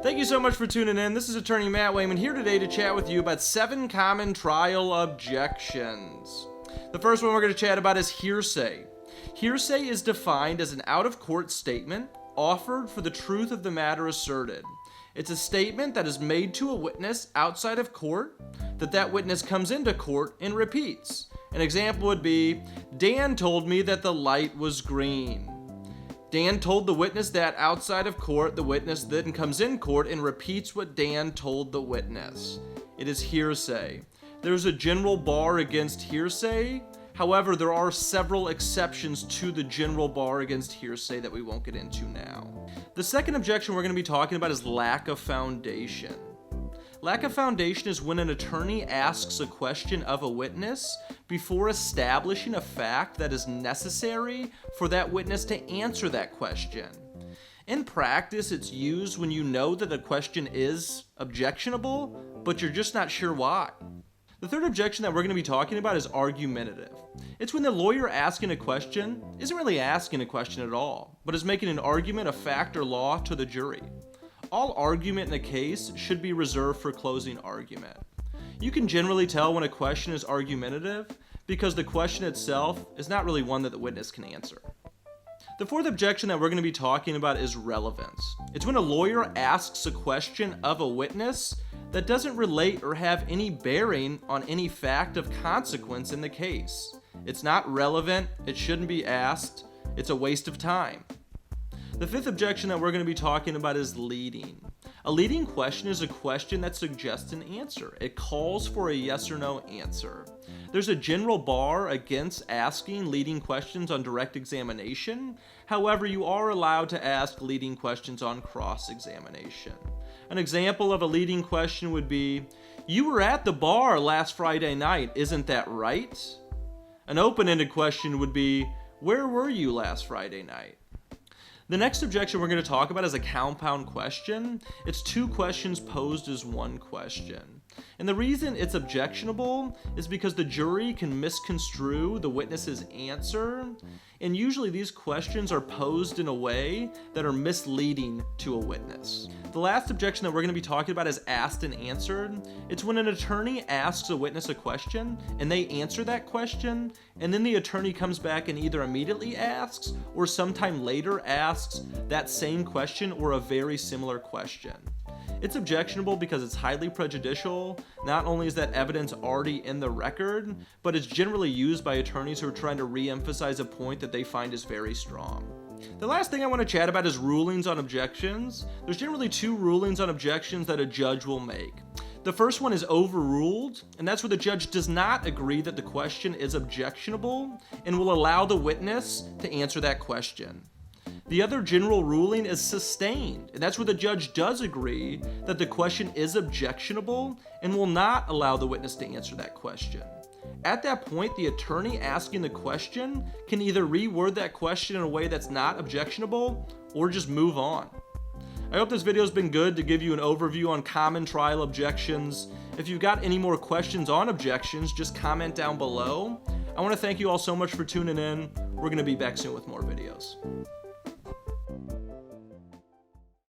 Thank you so much for tuning in. This is attorney Matt Wayman here today to chat with you about 7 common trial objections. The first one we're going to chat about is hearsay. Hearsay is defined as an out-of-court statement offered for the truth of the matter asserted. It's a statement that is made to a witness outside of court that witness comes into court and repeats. An example would be, Dan told me that the light was green. Dan told the witness that outside of court. The witness then comes in court and repeats what Dan told the witness. It is hearsay. There's a general bar against hearsay. However, there are several exceptions to the general bar against hearsay that we won't get into now. The second objection we're going to be talking about is lack of foundation. Lack of foundation is when an attorney asks a question of a witness before establishing a fact that is necessary for that witness to answer that question. In practice, it's used when you know that a question is objectionable, but you're just not sure why. The third objection that we're going to be talking about is argumentative. It's when the lawyer asking a question isn't really asking a question at all, but is making an argument of fact or law to the jury. All argument in a case should be reserved for closing argument. You can generally tell when a question is argumentative because the question itself is not really one that the witness can answer. The fourth objection that we're going to be talking about is relevance. It's when a lawyer asks a question of a witness that doesn't relate or have any bearing on any fact of consequence in the case. It's not relevant, it shouldn't be asked, it's a waste of time. The fifth objection that we're going to be talking about is leading. A leading question is a question that suggests an answer. It calls for a yes or no answer. There's a general bar against asking leading questions on direct examination. However, you are allowed to ask leading questions on cross-examination. An example of a leading question would be, "You were at the bar last Friday night, isn't that right?" An open-ended question would be, "Where were you last Friday night?" The next objection we're going to talk about is a compound question. It's 2 questions posed as one question. And the reason it's objectionable is because the jury can misconstrue the witness's answer, and usually these questions are posed in a way that are misleading to a witness. The last objection that we're going to be talking about is asked and answered. It's when an attorney asks a witness a question and they answer that question, and then the attorney comes back and either immediately asks or sometime later asks that same question or a very similar question. It's objectionable because it's highly prejudicial. Not only is that evidence already in the record, but it's generally used by attorneys who are trying to re-emphasize a point that they find is very strong. The last thing I want to chat about is rulings on objections. There's generally 2 rulings on objections that a judge will make. The first one is overruled, and that's where the judge does not agree that the question is objectionable and will allow the witness to answer that question. The other general ruling is sustained, and that's where the judge does agree that the question is objectionable and will not allow the witness to answer that question. At that point, the attorney asking the question can either reword that question in a way that's not objectionable or just move on. I hope this video has been good to give you an overview on common trial objections. If you've got any more questions on objections, just comment down below. I want to thank you all so much for tuning in. We're going to be back soon with more videos.